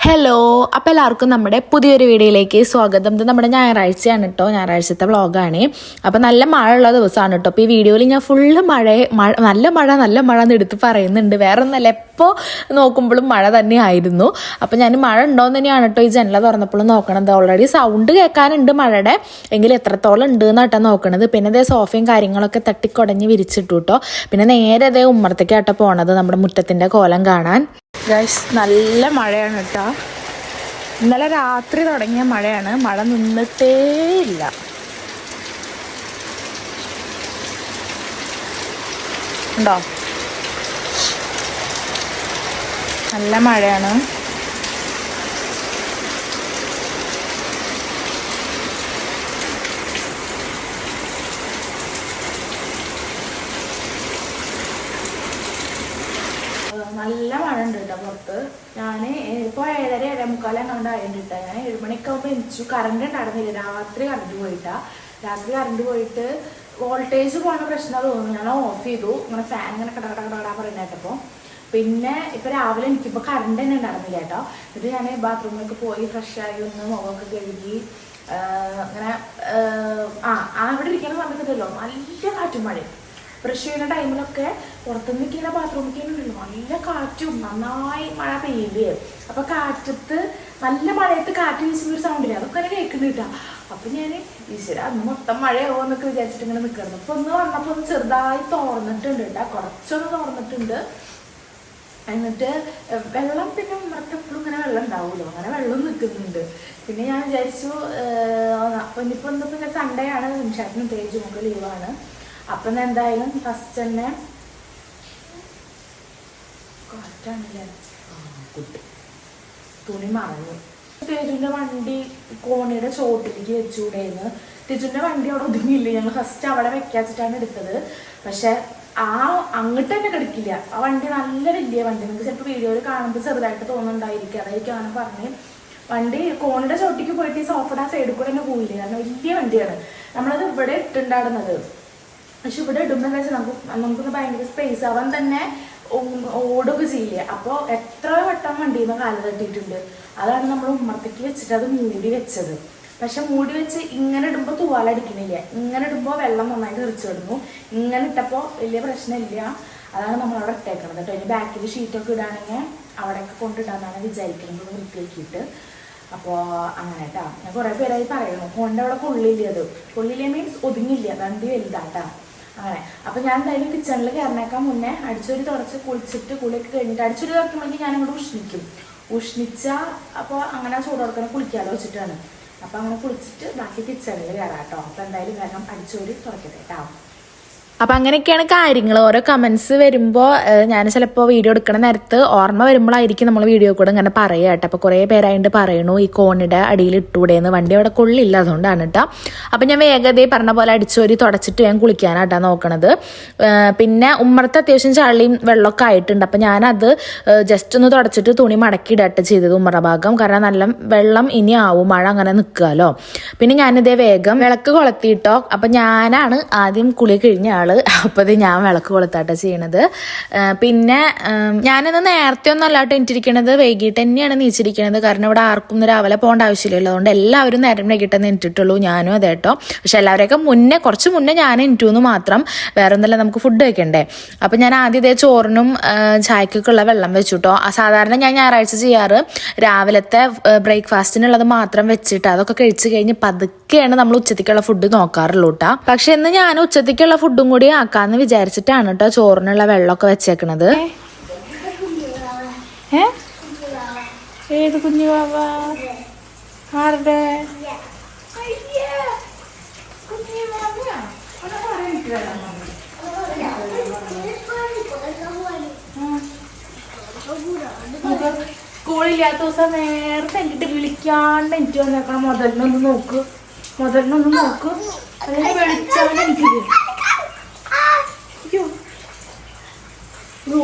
Hello, അപ്പോൾ എല്ലാവർക്കും നമ്മുടെ പുതിയൊരു വീഡിയോയിലേക്ക് സ്വാഗതം. ഇത് നമ്മുടെ ഞായറാഴ്ചയാണ് കേട്ടോ, ഞായറാഴ്ചത്തെ വ്ളോഗാണ്. അപ്പോൾ നല്ല മഴ ഉള്ള ദിവസമാണ് കേട്ടോ. അപ്പോൾ ഈ വീഡിയോയിൽ ഞാൻ ഫുള്ള് നല്ല മഴ എന്ന് എടുത്ത് പറയുന്നുണ്ട്. വേറെ ഒന്നല്ല, എപ്പോൾ നോക്കുമ്പോഴും മഴ തന്നെ ആയിരുന്നു. അപ്പോൾ ഞാൻ മഴ ഉണ്ടോയെന്ന് തന്നെയാണ് കേട്ടോ ഈ ജനല തുറന്നപ്പോഴും നോക്കണത്. ഓൾറെഡി സൗണ്ട് കേൾക്കാനുണ്ട് മഴയുടെ, എങ്കിൽ എത്രത്തോളം ഉണ്ട് എന്നാട്ടോ നോക്കണത്. പിന്നെ അതേ സോഫയും കാര്യങ്ങളൊക്കെ തട്ടിക്കുടഞ്ഞ് വിരിച്ചിട്ടു കേട്ടോ. പിന്നെ നേരെ അതേ ഉമ്മറത്തേക്കാട്ടോ പോണത്, നമ്മുടെ മുറ്റത്തിൻ്റെ കോലം കാണാൻ. ഗൈസ്, നല്ല മഴയാണ് കേട്ടോ. ഇന്നലെ രാത്രി തുടങ്ങിയ മഴയാണ്, മഴ നിന്നിട്ടേ ഇല്ല. ഉണ്ടോ? നല്ല മഴയാണ്. നല്ല മഴ ഉണ്ട് കേട്ടോ പുറത്ത്. ഞാൻ ഇപ്പോൾ 7:30-7:45 അങ്ങോട്ടായിട്ട് കേട്ടോ. ഞാൻ 7 മണിയൊക്കെ ആകുമ്പോൾ എണിച്ചു. കറണ്ട് ഉണ്ടായിരുന്നില്ല, രാത്രി കറണ്ട് പോയിട്ട് വോൾട്ടേജ് പോണ പ്രശ്നം തോന്നുന്നു. ഞാൻ ഓഫ് ചെയ്തു. ഇങ്ങനെ ഫാൻ ഇങ്ങനെ കട പറയുന്നേട്ടപ്പോൾ. പിന്നെ ഇപ്പം രാവിലെ എനിക്കിപ്പോൾ കറണ്ട് തന്നെ ഉണ്ടായിരുന്നില്ല കേട്ടോ. എന്നിട്ട് ഞാൻ ബാത്റൂമിലൊക്കെ പോയി ഫ്രഷായി ഒന്ന് മുഖമൊക്കെ കഴുകി അങ്ങനെ അവിടെ ഇരിക്കുന്ന സമയത്തുണ്ടല്ലോ നല്ല കാറ്റും മഴയും. ബ്രഷ് ചെയ്യുന്ന ടൈമിലൊക്കെ പുറത്തുനിന്ന് നിൽക്കുന്ന ബാത്റൂമിൽ നല്ല കാറ്റും, നന്നായി മഴ പെയ്യുകയെ. അപ്പൊ കാറ്റത്ത് നല്ല മഴയത്ത് കാറ്റ് വീശുന്ന ഒരു സൗണ്ടില്ല, അതൊക്കെ തന്നെ കേൾക്കുന്നുണ്ടാ. അപ്പൊ ഞാൻ ഈശ്വര അന്ന് മൊത്തം മഴയാവോ എന്നൊക്കെ വിചാരിച്ചിട്ട് ഇങ്ങനെ നിൽക്കുന്നത്. അപ്പൊ ഒന്ന് വന്നപ്പോ ഒന്ന് ചെറുതായി തോർന്നിട്ടുണ്ട് കേട്ടോ, കുറച്ചൊന്ന് തോർന്നിട്ടുണ്ട്. എന്നിട്ട് വെള്ളം പിന്നെ മറക്കെപ്പോഴും ഇങ്ങനെ വെള്ളം ഉണ്ടാവുമല്ലോ, അങ്ങനെ വെള്ളം നിൽക്കുന്നുണ്ട്. പിന്നെ ഞാൻ വിചാരിച്ചു ഇനിയിപ്പോൾ ഇന്നിപ്പോൾ പിന്നെ സൺഡേ ആണ്, നിമിഷാട്ടിനും തേജും ഒക്കെ ലീവാണ്. അപ്പം എന്തായാലും ഫസ്റ്റ് തന്നെ കാറ്റാണല്ലേ, തുണി മറന്നു. തേജുവിൻ്റെ വണ്ടി കോണിയുടെ ചോട്ടിലേക്ക് വെച്ചുകൂടെയെന്ന്. തേജുവിൻ്റെ വണ്ടി അവിടെ ഒതുങ്ങിയില്ല, ഞങ്ങൾ ഫസ്റ്റ് അവിടെ വെക്കാച്ചിട്ടാണ് എടുത്തത്. പക്ഷെ അങ്ങോട്ട് തന്നെ കിടക്കില്ല. ആ വണ്ടി നല്ല വലിയ വണ്ടി, നിങ്ങൾക്ക് ചിലപ്പോൾ വീഡിയോയിൽ കാണുമ്പോൾ ചെറുതായിട്ട് തോന്നുന്നുണ്ടായിരിക്കും, അതായിരിക്കും അങ്ങനെ പറഞ്ഞ്. വണ്ടി കോണിയുടെ ചോട്ടിക്ക് പോയിട്ട് ഈ സോഫയുടെ ആ സൈഡിൽ കൂടെ തന്നെ പോയില്ല, കാരണം വലിയ വണ്ടിയാണ്. നമ്മളത് ഇവിടെ ഇട്ടുണ്ടായിരുന്നത്. പക്ഷെ ഇവിടെ ഇടുമ്പോൾ എന്താ വെച്ചാൽ നമുക്കൊന്ന് ഭയങ്കര സ്പേസ് ആവാൻ തന്നെ ഓടുക ചെയ്യില്ല. അപ്പോൾ എത്ര വട്ടം വണ്ടിയിൽ നിന്ന് കാല് തട്ടിയിട്ടുണ്ട്. അതാണ് നമ്മൾ ഉമ്മറത്തേക്ക് വെച്ചിട്ട് അത് മൂടി വെച്ചത്. പക്ഷെ മൂടി വെച്ച് ഇങ്ങനെ ഇടുമ്പോൾ തൂവാലടിക്കണില്ല, ഇങ്ങനെ ഇടുമ്പോൾ വെള്ളം നന്നായിട്ട് തെറിച്ചിടുന്നു. ഇങ്ങനെ ഇട്ടപ്പോൾ വലിയ പ്രശ്നമില്ല. അതാണ് നമ്മളവിടെ ഇട്ടേക്കണത് കേട്ടോ. ഇനി ബാക്കിൽ ഷീറ്റൊക്കെ ഇടുകയാണെങ്കിൽ അവിടെയൊക്കെ കൊണ്ടിടാന്നാണ് വിചാരിക്കുന്നത്, വൃത്തിയാക്കിയിട്ട്. അപ്പോൾ അങ്ങനെ കേട്ടോ. ഞാൻ കുറേ പേരായി പറയണു കൊണ്ട് അവിടെ കൊള്ളില്ല മീൻസ് ഒതുങ്ങില്ല, വണ്ടി വലുതാട്ടാ. അങ്ങനെ അപ്പം ഞാൻ എന്തായാലും കിച്ചണിൽ കയറിനേക്കാൻ മുന്നേ അടിച്ചൊരു തുടച്ച് കുളിച്ചിട്ട് കുളിയൊക്കെ കഴിഞ്ഞിട്ട് അടിച്ചൊരു തുറക്കുമ്പോഴേക്കും ഞാനിങ്ങോട്ട് ഉഷ്ണിച്ചാൽ അപ്പോൾ അങ്ങനെ ചൂട് തുറക്കണം കുളിക്കാലോ വെച്ചിട്ടാണ്. അപ്പം അങ്ങനെ കുളിച്ചിട്ട് ബാക്കി കിച്ചണിൽ കയറാം കേട്ടോ. അപ്പം എന്തായാലും വേഗം അടിച്ചൊരു തുറക്കട്ടെ കേട്ടോ. അപ്പം അങ്ങനെയൊക്കെയാണ് കാര്യങ്ങൾ. ഓരോ കമൻസ് വരുമ്പോൾ ഞാൻ ചിലപ്പോൾ വീഡിയോ എടുക്കണ നേരത്ത് ഓർമ്മ വരുമ്പോഴായിരിക്കും നമ്മൾ വീഡിയോ കൂടെ ഇങ്ങനെ പറയുക കേട്ടോ. അപ്പോൾ കുറേ പേരായിട്ട് പറയണു ഈ കോണിയുടെ അടിയിൽ ഇട്ടുകൂടെയെന്ന്, വണ്ടി അവിടെ കൊള്ളില്ല, അതുകൊണ്ടാണ് കേട്ടോ. അപ്പം ഞാൻ വേഗത പറഞ്ഞ പോലെ അടിച്ചോരി തുടച്ചിട്ട് ഞാൻ കുളിക്കാനായിട്ടാണ് നോക്കണത്. പിന്നെ ഉമ്മറത്ത് അത്യാവശ്യം ചളിയും വെള്ളമൊക്കെ ആയിട്ടുണ്ട്. അപ്പം ഞാനത് ജസ്റ്റ് ഒന്ന് തുടച്ചിട്ട് തുണി മടക്കിയിടട്ടെ ചെയ്തത് ഉമ്മറ ഭാഗം, കാരണം നല്ല വെള്ളം ഇനി ആവും, മഴ അങ്ങനെ നിൽക്കുമല്ലോ. പിന്നെ ഞാനിതേ വേഗം വിളക്ക് കൊളുത്തിയിട്ടോ. അപ്പം ഞാനാണ് ആദ്യം കുളി കഴിഞ്ഞ ആൾ. അപ്പോൾ ഇത് ഞാൻ വിളക്ക് കൊളുത്താട്ടോ ചെയ്യണത്. പിന്നെ ഞാനിന്ന് നേരത്തെ ഒന്നും അല്ലാട്ടോ എണീറ്റിരിക്കണത്, വൈകിട്ട് തന്നെയാണ് നീച്ചിരിക്കണത്. കാരണം ഇവിടെ ആർക്കും രാവിലെ പോകേണ്ട ആവശ്യമില്ലല്ലോ, അതുകൊണ്ട് എല്ലാവരും നേരം വൈകിട്ടെന്ന് എണീറ്റിട്ടുള്ളൂ, ഞാനും അതെ കേട്ടോ. പക്ഷെ എല്ലാവരെയൊക്കെ കുറച്ച് മുന്നേ ഞാൻ എണീറ്റൂന്ന് മാത്രം, വേറെ ഒന്നല്ല നമുക്ക് ഫുഡ് വയ്ക്കണ്ടേ. അപ്പം ഞാൻ ആദ്യം ഇതേ ചോറിനും ചായക്കൊക്കെയുള്ള വെള്ളം വെച്ചു കേട്ടോ. സാധാരണ ഞാൻ ഞായറാഴ്ച ചെയ്യാറ് രാവിലത്തെ ബ്രേക്ക്ഫാസ്റ്റിനുള്ളത് മാത്രം വെച്ചിട്ട് അതൊക്കെ കഴിച്ച് കഴിഞ്ഞ് പതുക്കെയാണ് നമ്മൾ ഉച്ചത്തേക്കുള്ള ഫുഡ് നോക്കാറുള്ളൂ കേട്ടോ. പക്ഷെ ഇന്ന് ഞാൻ ഉച്ചത്തേക്കുള്ള ഫുഡും കൂടി ആക്കാന്ന് വിചാരിച്ചിട്ടാണ് കേട്ടോ ചോറിനുള്ള വെള്ളമൊക്കെ വെച്ചേക്കണത്. ഏത് കുഞ്ഞു ബാബ? ആരുടെ? സ്കൂളില്ലാത്ത ദിവസം നേരത്തെ എന്നിട്ട് വിളിക്കാണ്ട് എനിക്ക് വന്നേക്കണം. മുതലിനൊന്ന് നോക്ക് വെളിച്ചാണ് എനിക്ക്.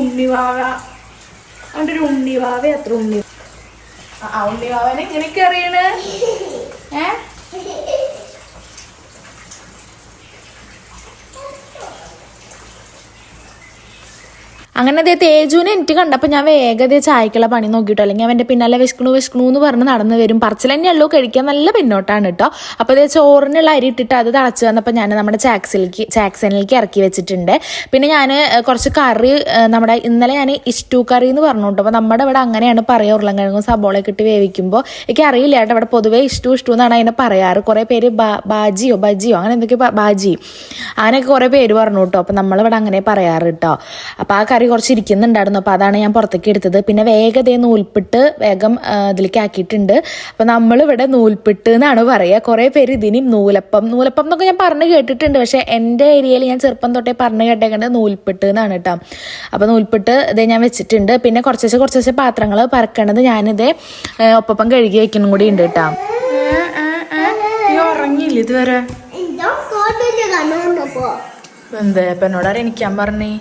ഉണ്ണിവാവ അവൻ്റെ ഒരു ഉണ്ണിവാവ, എത്ര ഉണ്ണിവാവനെ ഇങ്ങനെയൊക്കെ അറിയണ്. അങ്ങനെ അതേ തേജുവിനെ എനിക്ക് കണ്ടപ്പോൾ ഞാൻ വേഗത ചായക്കുള്ള പണി നോക്കിയിട്ടോ, അല്ലെങ്കിൽ അവൻ്റെ പിന്നാലെ വിഷ്ണു എന്ന് പറഞ്ഞ് നടന്നു വരും. പറച്ചിൽ തന്നെയുള്ളൂ, കഴിക്കാൻ നല്ല പിന്നോട്ടാണ് കേട്ടോ. അപ്പോൾ അതേ ചോറിനുള്ള അരി ഇട്ടിട്ട് അത് തിളച്ച് വന്നപ്പോൾ ഞാൻ നമ്മുടെ ചാക്സനിലേക്ക് ഇറക്കി വെച്ചിട്ടുണ്ട്. പിന്നെ ഞാൻ കുറച്ച് കറി, നമ്മുടെ ഇന്നലെ ഞാൻ ഇഷ്ടു കറി എന്ന് പറഞ്ഞു കേട്ടോ. അപ്പോൾ നമ്മുടെ ഇവിടെ അങ്ങനെയാണ് പറയുക, ഉരുളൻകിഴങ്ങും സബോളയൊക്കെ ഇട്ട് വേവിക്കുമ്പോൾ. എനിക്ക് അറിയില്ല കേട്ടോ, ഇവിടെ പൊതുവേ ഇഷ്ടു എന്നാണ് അതിനെ പറയാറ്. കുറേ പേര് ബജിയോ അങ്ങനെ എന്തൊക്കെയോ ബാജി അങ്ങനെയൊക്കെ കുറേ പേര് പറഞ്ഞു കേട്ടോ. അപ്പോൾ നമ്മളിവിടെ അങ്ങനെ പറയാറ് കേട്ടോ. അപ്പോൾ ആ കറി കുറച്ച് ഇരിക്കുന്നുണ്ടായിരുന്നു, അപ്പോൾ അതാണ് ഞാൻ പുറത്തേക്ക് എടുത്തത്. പിന്നെ വേഗതയെ നൂൽപ്പിട്ട് വേഗം ഇതിലേക്ക് ആക്കിയിട്ടുണ്ട്. അപ്പോൾ നമ്മളിവിടെ നൂൽപ്പിട്ട് എന്നാണ് പറയുക. കുറേ പേര് ഇതിന് നൂലപ്പം എന്നൊക്കെ ഞാൻ പറഞ്ഞു കേട്ടിട്ടുണ്ട്, പക്ഷേ എൻ്റെ ഏരിയയിൽ ഞാൻ ചെറുപ്പം തൊട്ടേ പറഞ്ഞു കേട്ടേക്കേണ്ടത് നൂൽപ്പിട്ട് എന്നാണ് കേട്ടോ. അപ്പോൾ നൂൽപ്പിട്ട് ഇതേ ഞാൻ വെച്ചിട്ടുണ്ട്. പിന്നെ കുറച്ച് പാത്രങ്ങൾ പരക്കണത് ഞാനിതേ ഒപ്പം കഴുകി വയ്ക്കണം കൂടി ഉണ്ട് കേട്ടോ. ഉറങ്ങിയില്ല ഇതുവരെ? എന്താ ഇപ്പം എന്നോട് എണീക്കാൻ പറഞ്ഞേ?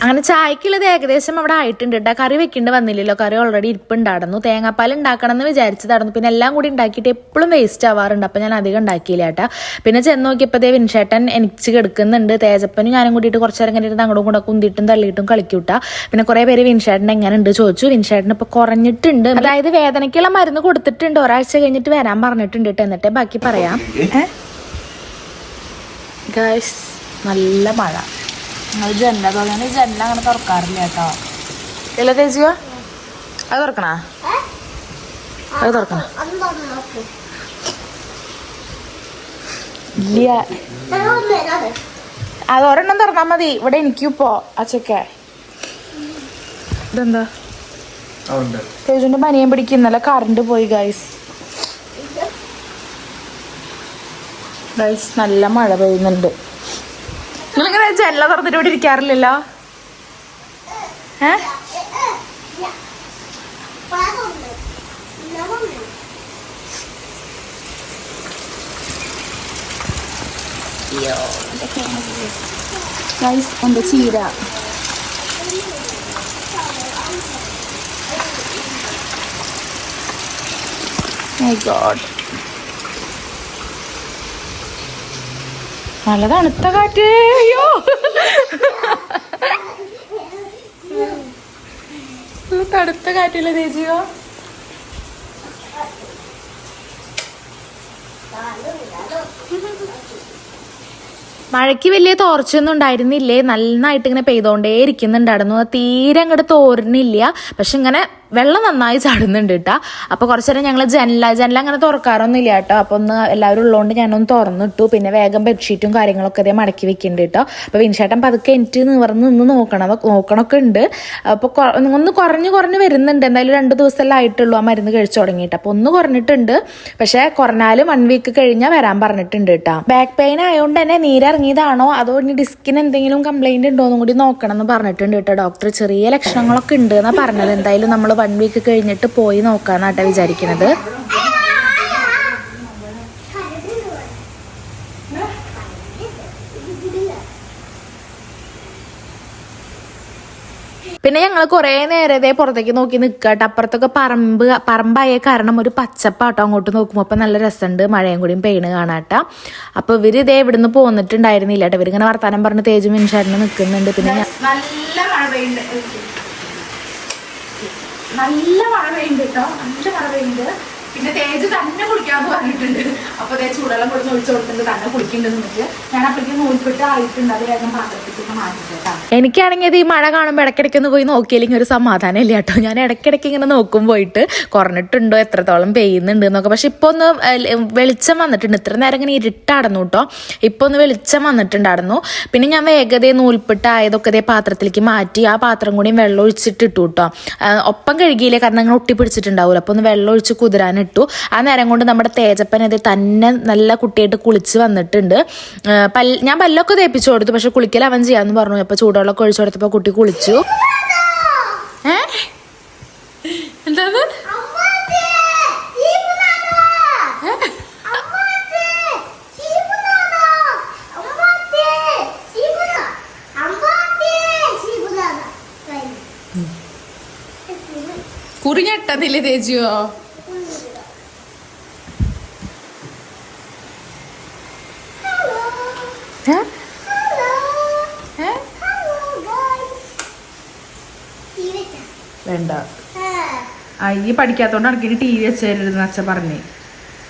അങ്ങനെ ചായക്കുള്ളത് ഏകദേശം അവിടെ ആയിട്ടുണ്ട് കേട്ടോ. കറി വെക്കേണ്ടി വന്നില്ലല്ലോ, കറി ഓൾറെഡി ഇരിപ്പുണ്ടായിരുന്നു. തേങ്ങാപ്പാൽ ഉണ്ടാക്കണം എന്ന് വിചാരിച്ചതായിരുന്നു, പിന്നെ എല്ലാം കൂടി ഉണ്ടാക്കിയിട്ട് എപ്പോഴും വേസ്റ്റ് ആവാറുണ്ട്. അപ്പം ഞാൻ അധികം ഉണ്ടാക്കിയില്ല കേട്ടോ. പിന്നെ ചെന്ന് നോക്കിയപ്പോൾ വിൻഷേട്ടൻ എനിക്ക് കിടക്കുന്നുണ്ട്. തേജപ്പനും ഞാനും കൂടിയിട്ട് കുറച്ച് നേരം കണ്ടിട്ട് അങ്ങോട്ടും കൂടെ കുന്തിയിട്ടും തള്ളിയിട്ടും കളിക്കൂട്ടാ. പിന്നെ കുറേ പേര് വിൻഷേട്ടൻ എങ്ങനെ ഉണ്ട് ചോദിച്ചു. വിൻഷേട്ടൻ ഇപ്പോൾ കുറഞ്ഞിട്ടുണ്ട്, അതായത് വേദനയ്ക്കുള്ള മരുന്ന് കൊടുത്തിട്ടുണ്ട്. ഒരാഴ്ച കഴിഞ്ഞിട്ട് വരാൻ പറഞ്ഞിട്ടുണ്ട് കേട്ടോ. എന്നിട്ടേ ബാക്കി പറയാം. ഗൈസ് നല്ല മഴ. ജനല അങ്ങനെ തുറക്കാറില്ല കേട്ടോ. ഇല്ല തേജിയോ? അത് തുറക്കണ ഇല്ല, അത് ഒരെണ്ണം തുറന്നാ മതി. ഇവിടെ എനിക്കിപ്പോ അച്ചക്ക ഇതെന്താ തേജുവിന്റെ പനിയും പിടിക്കുന്നല്ല, കറണ്ട് പോയി ഗൈസ്. നല്ല മഴ പെയ്യുന്നുണ്ട്. നിങ്ങളിങ്ങനെ ജനല തുറന്നിട്ട് ഇവിടെ ഇരിക്കാറില്ലല്ലോ? എന്റെ ചീര നല്ല തണുത്ത കാറ്റ്. അയ്യോ തണുത്ത കാറ്റില്ല ചേച്ചിയോ? മഴയ്ക്ക് വലിയ തോർച്ചയൊന്നും ഉണ്ടായിരുന്നില്ലേ, നന്നായിട്ട് ഇങ്ങനെ പെയ്തോണ്ടേ ഇരിക്കുന്നുണ്ടായിരുന്നു. തീരെ അങ്ങോട്ട് തോരുന്നില്ല, പക്ഷെ ഇങ്ങനെ വെള്ളം നന്നായി ചാടുന്നുണ്ട് കേട്ടോ. അപ്പോൾ കുറച്ച് നേരം ഞങ്ങൾ ജനല അങ്ങനെ തുറക്കാറൊന്നും ഇല്ല കേട്ടോ. അപ്പോൾ ഒന്ന് എല്ലാവരും ഉള്ളതുകൊണ്ട് ഞാനൊന്ന് തുറന്നിട്ടു. പിന്നെ വേഗം ബെഡ്ഷീറ്റും കാര്യങ്ങളൊക്കെ അതേ മടക്കി വെക്കുന്നുണ്ട് കേട്ടോ. അപ്പോൾ വിൻഷേട്ടൻ പതുക്കെ എനിക്ക് നിവർന്ന് നിന്ന് നോക്കണമൊക്കെ ഉണ്ട്. അപ്പോൾ ഒന്ന് കുറഞ്ഞ് വരുന്നുണ്ട്. എന്തായാലും 2 ദിവസമെല്ലാം ആയിട്ടുള്ളൂ ആ മരുന്ന് കഴിച്ചു തുടങ്ങിയിട്ട്. അപ്പോൾ ഒന്ന് കുറഞ്ഞിട്ടുണ്ട്, പക്ഷേ കുറഞ്ഞാലും 1 വീക്ക് കഴിഞ്ഞാൽ വരാൻ പറഞ്ഞിട്ടുണ്ട് കേട്ടോ. ബാക്ക് പെയിൻ ആയതുകൊണ്ട് തന്നെ നീരിറങ്ങിയതാണോ അതോ ഇനി ഡിസ്കിന് എന്തെങ്കിലും കംപ്ലൈൻറ്റ് ഉണ്ടോയെന്നും കൂടി നോക്കണം എന്ന് പറഞ്ഞിട്ടുണ്ട് കേട്ടോ ഡോക്ടർ. ചെറിയ ലക്ഷണങ്ങളൊക്കെ ഉണ്ട് എന്നാണ് പറഞ്ഞത്. എന്തായാലും നമ്മൾ 1 വീക്ക് കഴിഞ്ഞിട്ട് പോയി നോക്കാന്നാട്ടാ വിചാരിക്കുന്നത്. പിന്നെ ഞങ്ങൾ കുറേ നേരത്തെ പുറത്തേക്ക് നോക്കി നിൽക്കട്ടെ. അപ്പുറത്തൊക്കെ പറമ്പായ കാരണം ഒരു പച്ചപ്പാട്ടോ അങ്ങോട്ട് നോക്കുമ്പോൾ അപ്പം നല്ല രസമുണ്ട്. മഴയും കൂടിയും പെയിന് കാണാട്ട. അപ്പോൾ ഇവരിതേ ഇവിടുന്ന് പോന്നിട്ടുണ്ടായിരുന്നില്ല കേട്ടോ. ഇവരിങ്ങനെ വർത്താനം പറഞ്ഞ് തേജു മിൻഷാരിന് നിൽക്കുന്നുണ്ട്. പിന്നെ നല്ല മഴ പെയ്യുന്നുണ്ട് കേട്ടോ, നല്ല മഴ പെയ്യുന്നുണ്ട്. പിന്നെ തേജ് തന്നെ കുളിക്കാന്ന് പറഞ്ഞിട്ടുണ്ട്. അപ്പോൾ തേജ് ചൂടെല്ലാം കൊടുത്ത് ഒഴിച്ചു കൊടുത്തിട്ട് തന്നെ കുളിക്കുന്നുണ്ട്. എന്നിട്ട് ഞാൻ അപ്പോഴേക്കും നൂൽപ്പെട്ട് ആയിട്ടുണ്ട്. അത് വേഗം പാത്രത്തിലേക്ക് മാറ്റിട്ടാ. എനിക്കാണെങ്കിൽ അത് ഈ മഴ കാണുമ്പോൾ ഇടയ്ക്കിടയ്ക്കൊന്ന് പോയി നോക്കിയില്ലെങ്കിൽ ഒരു സമാധാനം ഇല്ല കേട്ടോ. ഞാൻ ഇടയ്ക്കിടയ്ക്ക് ഇങ്ങനെ നോക്കും പോയിട്ട് കുറഞ്ഞിട്ടുണ്ടോ, എത്രത്തോളം പെയ്യുന്നുണ്ട് എന്നൊക്കെ. പക്ഷെ ഇപ്പോൾ ഒന്ന് വെളിച്ചം വന്നിട്ടുണ്ട്. ഇത്ര നേരം ഇങ്ങനെ ഇരുട്ടായിരുന്നു കേട്ടോ. ഇപ്പോൾ ഒന്ന് വെളിച്ചം വന്നിട്ടുണ്ടായിരുന്നു. പിന്നെ ഞാൻ വേഗതയെ നൂൽപ്പെട്ട് ആയതൊക്കെ അതേ പാത്രത്തിലേക്ക് മാറ്റി. ആ പാത്രം കൂടിയും വെള്ളം ഒഴിച്ചിട്ടിട്ടു കേട്ടോ. ഒപ്പം കഴുകിയില്ലേ, കാരണം അങ്ങനെ ഒട്ടിപ്പിടിച്ചിട്ടുണ്ടാവില്ല. അപ്പോൾ ഒന്ന് വെള്ളം ഒഴിച്ച് കുതിരാൻ ഇട്ടു. ആ നേരം കൊണ്ട് നമ്മുടെ തേജപ്പൻ അത് തന്നെ നല്ല കുട്ടിയായിട്ട് കുളിച്ച് വന്നിട്ടുണ്ട്. ഞാൻ പല്ലൊക്കെ തേപ്പിച്ചു കൊടുത്തു, പക്ഷെ കുളിക്കൽ അവൻ ചെയ്യാന്ന് പറഞ്ഞു. അപ്പൊ ചൂടുവെള്ളമൊക്കെ ഒഴിച്ചു കൊടുത്തപ്പോ കുട്ടി കുളിച്ചു. എന്താണ് കുറിഞ്ഞട്ടതില്ലേ തേജിയോ? വേണ്ട. ഈ പഠിക്കാത്തോണ്ട് അനക്കിന് ടി വി വെച്ച് തരുന്ന അച്ഛൻ പറഞ്ഞേ.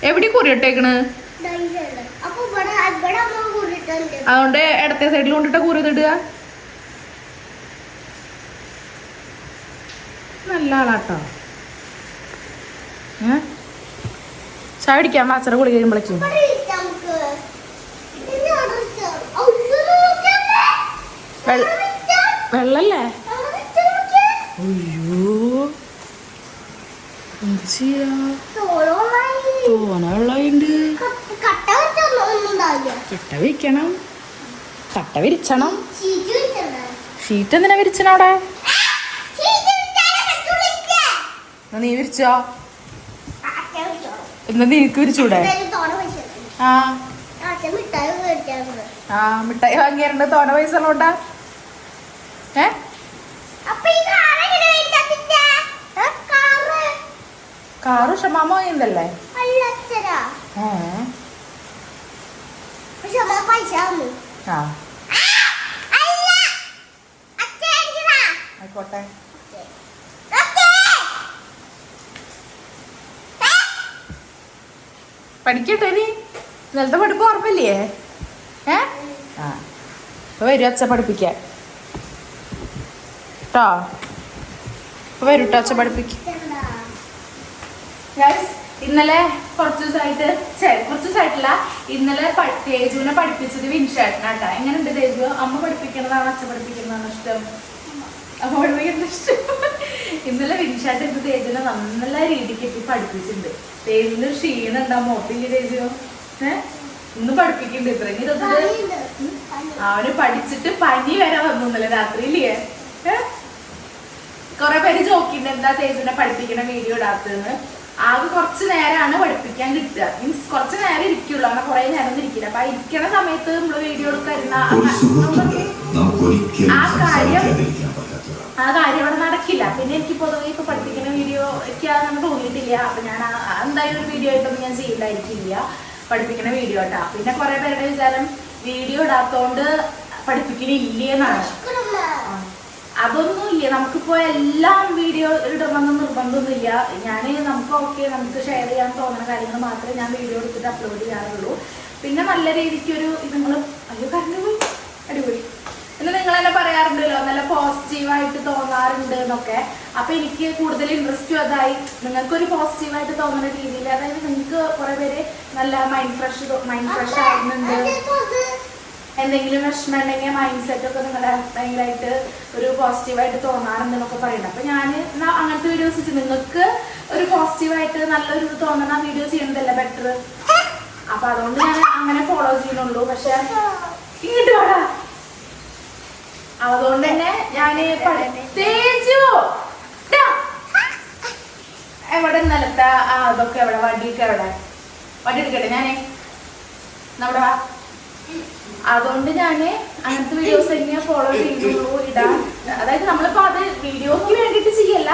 എവിടെ കുറിയിട്ടേക്കണ്? അതുകൊണ്ട് ഇടത്തെ സൈഡിൽ കൊണ്ടിട്ട കുറിയിടുക. നല്ല ആളാട്ടോ. ചായ പിടിക്കാൻ അച്ഛനെ കുളി കഴിയുമ്പോഴേക്കും വെള്ളല്ലേ? അയ്യോ എന്ത് ചെയ്യാ? തോന വെള്ളമുണ്ട്. കട്ട വിരിക്കണം. കട്ട വിരിച്ചണം. ഷീറ്റ് എന്തിനാ വിരിച്ചണ അവിടെ? നീ വിരിച്ചോ? എന്നാ നിനക്ക് വിരിച്ചൂടെ? മിഠായി വാങ്ങിയാറുണ്ട്. തോന പൈസ ഉള്ളോണ്ടാ? കാറ് ഷമാമ വാങ്ങിയതല്ലേ? ആയിക്കോട്ടെ. പഠിക്കട്ടെ നീ. ഇന്നലത്തെ പഠിപ്പ് ഓർമ്മയില്ലേ? ഇപ്പൊ വരും അച്ഛൻ പഠിപ്പിക്കാൻ കേട്ടോ. ഇപ്പൊ വരും കേട്ടോ അച്ഛൻ പഠിപ്പിക്കാൻ. ഇന്നലെ കുറച്ച് ദിവസമായിട്ടില്ല, ഇന്നലെ തേജുവിനെ പഠിപ്പിച്ചത് വിൻഷേട്ടനാട്ടാ. എങ്ങനെയുണ്ട് തേജു? അമ്മ പഠിപ്പിക്കുന്നതാണോ അച്ഛൻ പഠിപ്പിക്കുന്നതാണോ ഇഷ്ടം? അമ്മ പഠിപ്പിക്കുന്ന ഇഷ്ടം. ഇന്നലെ വിൻഷേട്ടൻ ഇപ്പൊ തേജുവിനെ നല്ല രീതിക്ക് എത്തി പഠിപ്പിച്ചിട്ടുണ്ട്. തേജുവിന് ക്ഷീണം ഉണ്ടാവും മോട്ടില്ലേ തേജു? ഇന്ന് പഠിപ്പിക്കുന്നുണ്ട്. ഇത്രയും ദിവസത്തില് അവന് പഠിച്ചിട്ട് പനി വരെ വന്നല്ലേ രാത്രിയില്ലേ? കൊറേ പേര് ചോക്കിണ്ട് എന്താ തേജുവിനെ പഠിപ്പിക്കണ വീഡിയോ ഇടാത്തതെന്ന്. ആകെ കുറച്ച് നേരമാണ് പഠിപ്പിക്കാൻ കിട്ടുക. മീൻസ് കുറച്ച് നേരം ഇരിക്കുള്ളൂ, അങ്ങനെ കുറെ നേരം ഒന്നും ഇരിക്കില്ല. അപ്പൊ ഇരിക്കണ സമയത്ത് നമ്മള് വീഡിയോ എടുക്കുന്ന ആ കാര്യം അവിടെ നടക്കില്ല. പിന്നെ എനിക്ക് പൊതുവെ ഇപ്പൊ പഠിപ്പിക്കുന്ന വീഡിയോ എനിക്ക് അങ്ങനെ തോന്നിയിട്ടില്ല. അപ്പൊ ഞാൻ എന്തായാലും ഒരു വീഡിയോ ആയിട്ടൊന്നും ഞാൻ ചെയ്യില്ലായിരിക്കില്ല, പഠിപ്പിക്കുന്ന വീഡിയോ ആട്ടാ. പിന്നെ കുറെ പേരുടെ വിചാരം വീഡിയോ ഇടാത്തോണ്ട് പഠിപ്പിക്കണില്ലേന്നാണ്. അതൊന്നും ഇല്ല. നമുക്കിപ്പോ എല്ലാം വീഡിയോ ഇടണമെന്ന് നിർബന്ധമൊന്നുമില്ല. നമുക്ക് ഓക്കെ, നമുക്ക് ഷെയർ ചെയ്യാൻ തോന്നുന്ന കാര്യങ്ങൾ മാത്രമേ ഞാൻ വീഡിയോ എടുത്തിട്ട് അപ്ലോഡ് ചെയ്യാറുള്ളൂ. പിന്നെ നല്ല രീതിക്കൊരു നിങ്ങൾ കറണ്ട് പോയി അടിപൊളി എന്ന് നിങ്ങൾ തന്നെ പറയാറുണ്ടല്ലോ, നല്ല പോസിറ്റീവായിട്ട് തോന്നാറുണ്ട് എന്നൊക്കെ. അപ്പൊ എനിക്ക് കൂടുതൽ ഇൻട്രസ്റ്റും അതായി. നിങ്ങൾക്കൊരു പോസിറ്റീവായിട്ട് തോന്നുന്ന രീതിയിൽ, അതായത് നിങ്ങൾക്ക് കുറെ പേര് നല്ല മൈൻഡ് ഫ്രഷ് ആകുന്നുണ്ട്, എന്തെങ്കിലും വിഷമം ഉണ്ടെങ്കിൽ മൈൻഡ് സെറ്റ് ഒക്കെ നിങ്ങളെ ഭയങ്കരമായിട്ട് ഒരു പോസിറ്റീവായിട്ട് തോന്നാറുണ്ടെന്നൊക്കെ പറയുന്നത്. അപ്പൊ ഞാൻ അങ്ങനത്തെ വീഡിയോസ് നിങ്ങൾക്ക് ഒരു പോസിറ്റീവായിട്ട് നല്ലൊരു തോന്നുന്ന വീഡിയോ ചെയ്യുന്നതല്ലേ ബെറ്റർ. അപ്പൊ അതുകൊണ്ട് ഞാൻ അങ്ങനെ ഫോളോ ചെയ്യുന്നുള്ളൂ. പക്ഷെ ഇങ്ങോട്ട് വേടാ. അതുകൊണ്ട് തന്നെ ഞാന് തേജു എവിടെ നിലത്തെ അതൊക്കെ എവിടെ വണ്ടിയൊക്കെ എവിടെ വണ്ടി എടുക്കട്ടെ ഞാനേ നമ്മുടെ. അതുകൊണ്ട് ഞാന് അങ്ങനത്തെ വീഡിയോസ് തന്നെ ഫോളോ ചെയ്യുന്നുള്ളൂ, ഇടാൻ. അതായത് നമ്മളിപ്പോ അത് വീഡിയോക്ക് വേണ്ടിയിട്ട് ചെയ്യല്ല,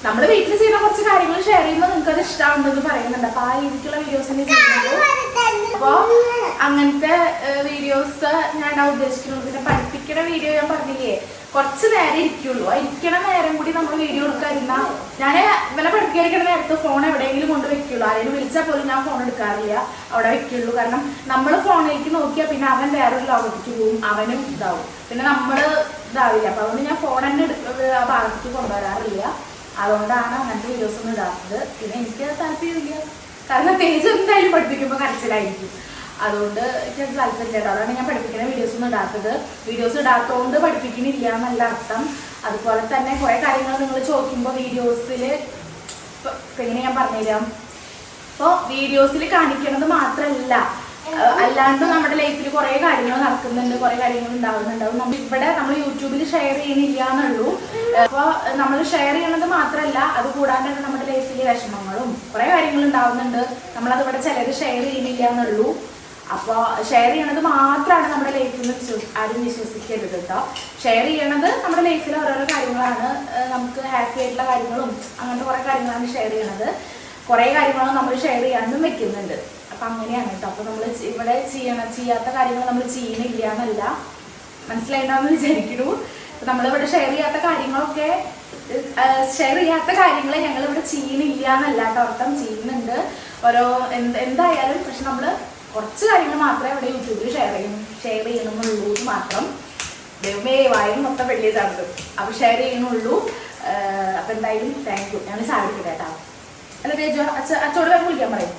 നമ്മള് വീട്ടിൽ ചെയ്യുന്ന കുറച്ച് കാര്യങ്ങൾ ഷെയർ ചെയ്യുമ്പോൾ നിങ്ങൾക്ക് അത് ഇഷ്ടമാണെന്ന് പറയുന്നുണ്ട്. അപ്പൊ ആ രീതിക്കുള്ള വീഡിയോസ് തന്നെ ചെയ്യുന്നുള്ളൂ. അപ്പൊ അങ്ങനത്തെ വീഡിയോസ് ഞാൻ ഉദ്ദേശിക്കുന്നത്. പിന്നെ പഠിപ്പിക്കുന്ന വീഡിയോ ഞാൻ പറഞ്ഞില്ലേ, കുറച്ച് നേരം ഇരിക്കുള്ളൂ. ആ ഇരിക്കണ നേരം കൂടി നമ്മൾ വീഡിയോ എടുക്കാതിരുന്ന, ഞാൻ ഇവനെ പഠിപ്പിക്കാതിരിക്കണ നേരത്ത് ഫോൺ എവിടെയെങ്കിലും കൊണ്ട് വെക്കുള്ളൂ. ആരെങ്കിലും വിളിച്ചാൽ പോലും ഞാൻ ഫോൺ എടുക്കാറില്ല, അവിടെ വെക്കുള്ളൂ. കാരണം നമ്മൾ ഫോണിലേക്ക് നോക്കിയാൽ പിന്നെ അവൻ വേറൊരു ലോകത്തേക്ക് പോകും, അവനും ഇതാവും, പിന്നെ നമ്മൾ ഇതാവില്ല. അപ്പൊ അതുകൊണ്ട് ഞാൻ ഫോൺ തന്നെ ആ ഭാഗത്തേക്ക് കൊണ്ടുവരാറില്ല. അതുകൊണ്ടാണ് അങ്ങനത്തെ വീഡിയോസ് ഒന്നും ഇടാത്തത്. പിന്നെ എനിക്ക് താല്പര്യമില്ല, കാരണം തേജ് എന്തായാലും പഠിപ്പിക്കുമ്പോൾ കരച്ചിലായിരിക്കും. അതുകൊണ്ട് എനിക്ക് താല്പര്യമില്ല. അതാണ് ഞാൻ പഠിപ്പിക്കുന്ന വീഡിയോസ് ഒന്നും ഇടാത്തത്. വീഡിയോസ് ഇടാത്തതുകൊണ്ട് പഠിപ്പിക്കുന്നില്ല എന്നല്ല അർത്ഥം. അതുപോലെ തന്നെ കുറെ കാര്യങ്ങൾ നിങ്ങൾ ചോദിക്കുമ്പോൾ വീഡിയോസിൽ എങ്ങനെ ഞാൻ പറഞ്ഞുതരാം. അപ്പോൾ വീഡിയോസിൽ കാണിക്കുന്നത് മാത്രമല്ല, അല്ലാണ്ട് നമ്മുടെ ലൈഫിൽ കുറെ കാര്യങ്ങൾ നടക്കുന്നുണ്ട്, കുറെ കാര്യങ്ങൾ ഉണ്ടാവുന്നുണ്ടാവും. നമ്മൾ യൂട്യൂബിൽ ഷെയർ ചെയ്യണില്ല എന്നുള്ളൂ. അപ്പോൾ നമ്മൾ ഷെയർ ചെയ്യണത് മാത്രമല്ല, അത് കൂടാണ്ട് നമ്മുടെ ലൈഫിൽ വിഷമങ്ങളും കുറെ കാര്യങ്ങൾ ഉണ്ടാവുന്നുണ്ട്. നമ്മളത് ഇവിടെ ചിലർ ഷെയർ ചെയ്യണില്ല എന്നുള്ളൂ. അപ്പോൾ ഷെയർ ചെയ്യണത് മാത്രമാണ് നമ്മുടെ ലൈഫിൽ നിന്ന് ആരും വിശ്വസിക്കരുത് കേട്ടോ. ഷെയർ ചെയ്യണത് നമ്മുടെ ലൈഫിൽ ഓരോരോ കാര്യങ്ങളാണ്, നമുക്ക് ഹാപ്പി ആയിട്ടുള്ള കാര്യങ്ങളും അങ്ങനത്തെ കുറെ കാര്യങ്ങളാണ് ഷെയർ ചെയ്യണത്. കുറെ കാര്യങ്ങളും നമ്മൾ ഷെയർ ചെയ്യാണ്ടും വെക്കുന്നുണ്ട്. അപ്പൊ അങ്ങനെയാണ് കേട്ടോ. അപ്പൊ നമ്മൾ ഇവിടെ ചെയ്യാത്ത കാര്യങ്ങൾ നമ്മൾ ചെയ്യണില്ല എന്നല്ല, മനസ്സിലായിട്ടാന്ന് വിചാരിക്കുന്നു. നമ്മളിവിടെ ഷെയർ ചെയ്യാത്ത കാര്യങ്ങളൊക്കെ ഷെയർ ചെയ്യാത്ത കാര്യങ്ങൾ ഞങ്ങൾ ഇവിടെ ചെയ്യുന്നില്ല എന്നല്ല കേട്ടോ അർത്ഥം, ചെയ്യുന്നുണ്ട് ഓരോ എന്തായാലും. പക്ഷെ നമ്മൾ കുറച്ച് കാര്യങ്ങൾ മാത്രമേ ഇവിടെ യൂട്യൂബിൽ ഷെയർ ചെയ്യണമെന്നുള്ളൂ മാത്രം. ദൈവമേ വായും മൊത്തം വെള്ളിയ ചാർത്ത് അപ്പോൾ ഷെയർ ചെയ്യുന്നുള്ളൂ. അപ്പം എന്തായാലും താങ്ക് യു. ഞാൻ സാധിക്കട്ടെ കേട്ടോ. അല്ല തേജു അച്ചോട് വേറെ വിളിക്കാൻ പറയും.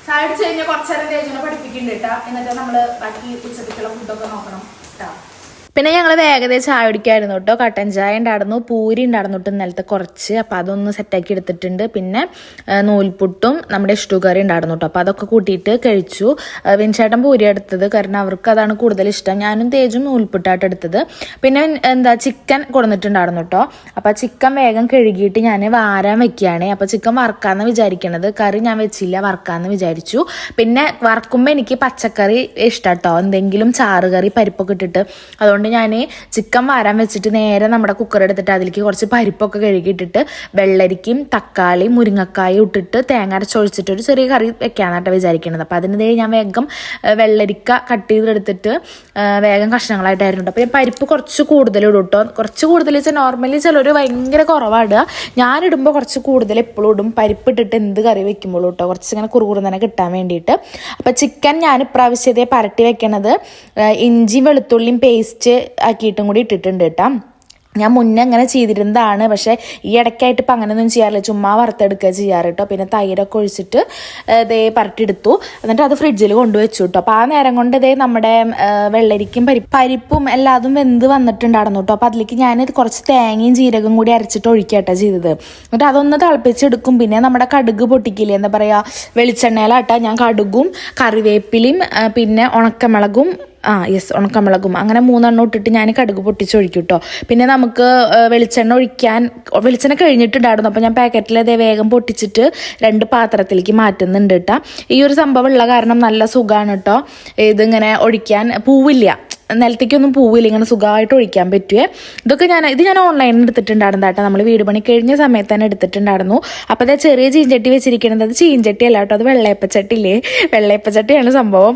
ചായ അടിച്ച് കഴിഞ്ഞാൽ കുറച്ച് നേരം തേജുനെ പഠിപ്പിക്കുന്നുണ്ട് കേട്ടോ. എന്നിട്ട് നമ്മൾ ബാക്കി ഉച്ചത്തിക്കുള്ള ഫുഡൊക്കെ നോക്കണം കേട്ടോ. പിന്നെ ഞങ്ങൾ ഏകദേശം ചായ കുടിക്കായിരുന്നു കേട്ടോ. കട്ടൻ ചായ ഉണ്ടായിരുന്നു, പൂരി ഉണ്ടായിരുന്നു കേട്ടോ ഇന്നലത്തെ കുറച്ച്. അപ്പോൾ അതൊന്ന് സെറ്റാക്കി എടുത്തിട്ടുണ്ട്. പിന്നെ നൂൽപുട്ടും നമ്മുടെ ഇഷ്ടു കറി ഉണ്ടായിരുന്നു കേട്ടോ. അപ്പോൾ അതൊക്കെ കൂട്ടിയിട്ട് കഴിച്ചു. വിൻചേട്ടൻ പൂരി എടുത്തത്, കാരണം അവർക്ക് അതാണ് കൂടുതൽ ഇഷ്ടം. ഞാനും തേജും നൂൽപുട്ടായിട്ട് എടുത്തത്. പിന്നെ ചിക്കൻ കൊടുത്തിട്ടുണ്ടായിരുന്നു കേട്ടോ. അപ്പോൾ ചിക്കൻ വേഗം കഴുകിയിട്ട് ഞാൻ വാരാൻ വെക്കുകയാണ്. അപ്പോൾ ചിക്കൻ വറക്കാമെന്ന് വിചാരിക്കണത്, കറി ഞാൻ വെച്ചില്ല, വറക്കാമെന്ന് വിചാരിച്ചു. പിന്നെ വറക്കുമ്പോൾ എനിക്ക് പച്ചക്കറി ഇഷ്ടം കേട്ടോ, എന്തെങ്കിലും ചാറ് കറി പരിപ്പൊക്കെ ഇട്ടിട്ട്. അതുകൊണ്ട് ഞാൻ ചിക്കൻ വാരാൻ വെച്ചിട്ട് നേരെ നമ്മുടെ കുക്കർ എടുത്തിട്ട് അതിലേക്ക് കുറച്ച് പരിപ്പൊക്കെ കഴുകിയിട്ടിട്ട് വെള്ളരിക്കും തക്കാളിയും മുരിങ്ങക്കായും ഇട്ടിട്ട് തേങ്ങ അരച്ചൊഴിച്ചിട്ട് ഒരു ചെറിയ കറി വെക്കാനായിട്ട് വിചാരിക്കുന്നത്. അപ്പോൾ അതിന് ഞാൻ വേഗം വെള്ളരിക്ക കട്ട് ചെയ്തെടുത്തിട്ട് വേഗം കഷ്ണങ്ങളായിട്ടായിരുന്നു. അപ്പോൾ ഞാൻ പരിപ്പ് കുറച്ച് കൂടുതൽ ഇടും കേട്ടോ. കുറച്ച് കൂടുതൽ വെച്ചാൽ നോർമലി ചിലർ ഭയങ്കര കുറവാടുക, ഞാനിടുമ്പോൾ കുറച്ച് കൂടുതൽ എപ്പോഴും ഇടും. പരിപ്പ് ഇട്ടിട്ട് എന്ത് കറി വെക്കുമ്പോഴും കേട്ടോ, കുറച്ച് ഇങ്ങനെ കുറുകുറു തന്നെ കിട്ടാൻ വേണ്ടിയിട്ട്. അപ്പോൾ ചിക്കൻ ഞാൻ ഇപ്രാവശ്യത്തെ പരട്ടി വെക്കണത് ഇഞ്ചിയും വെളുത്തുള്ളിയും പേസ്റ്റ് ആക്കിയിട്ടും കൂടി ഇട്ടിട്ടുണ്ട് കേട്ടോ. ഞാൻ മുന്നേ അങ്ങനെ ചെയ്തിരുന്നതാണ്, പക്ഷേ ഈ ഇടയ്ക്കായിട്ട് ഇപ്പം അങ്ങനെയൊന്നും ചെയ്യാറില്ല, ചുമ്മാ വറുത്തെടുക്കുക ചെയ്യാറ് കേട്ടോ. പിന്നെ തൈരൊക്കെ ഒഴിച്ചിട്ട് ഇതേ പരട്ടിയെടുത്തു, എന്നിട്ട് അത് ഫ്രിഡ്ജിൽ കൊണ്ടുവച്ചു കേട്ടോ. അപ്പോൾ ആ നേരം കൊണ്ട് ഇതേ നമ്മുടെ വെള്ളരിക്കും പരിപ്പും എല്ലാതും വെന്ത് വന്നിട്ടുണ്ടായിരുന്നു കേട്ടോ. അപ്പോൾ അതിലേക്ക് ഞാൻ കുറച്ച് തേങ്ങയും ജീരകം കൂടി അരച്ചിട്ട് ഒഴിക്കാട്ടോ ചെയ്തത്. എന്നിട്ട് അതൊന്ന് തിളപ്പിച്ചെടുക്കും. പിന്നെ നമ്മുടെ കടുക് പൊട്ടിക്കില്ലേ, എന്താ പറയുക, വെളിച്ചെണ്ണയിലാട്ടോ ഞാൻ കടുകും കറിവേപ്പിലയും പിന്നെ ഉണക്കമുളകും ഉണക്കമുളകും അങ്ങനെ 3 എണ്ണം ഇട്ടിട്ട് ഞാൻ കടുക് പൊട്ടിച്ചൊഴിക്കും കേട്ടോ. പിന്നെ നമുക്ക് വെളിച്ചെണ്ണ കഴിഞ്ഞിട്ടുണ്ടായിരുന്നു. അപ്പോൾ ഞാൻ പാക്കറ്റിൽ അതേ വേഗം പൊട്ടിച്ചിട്ട് 2 പാത്രത്തിലേക്ക് മാറ്റുന്നുണ്ട് കേട്ടോ. ഈ ഒരു സംഭവം ഉള്ള കാരണം നല്ല സുഖമാണ് കേട്ടോ. ഇതിങ്ങനെ ഒഴിക്കാൻ പൂവില്ല, നിലത്തേക്കൊന്നും പൂവില്ല, ഇങ്ങനെ സുഖമായിട്ട് ഒഴിക്കാൻ പറ്റുമേ. ഇത് ഞാൻ ഓൺലൈനിൽ എടുത്തിട്ടുണ്ടായിരുന്നു കേട്ടോ. നമ്മൾ വീട് പണി കഴിഞ്ഞ സമയത്ത് തന്നെ എടുത്തിട്ടുണ്ടായിരുന്നു. അപ്പോൾ അത് ചെറിയ ചീഞ്ചട്ടി വെച്ചിരിക്കുന്നത്, അത് ചീഞ്ചട്ടി അല്ല കേട്ടോ, അത് വെള്ളയപ്പച്ചട്ടിയില്ലേ, വെള്ളയപ്പച്ചട്ടിയാണ് സംഭവം.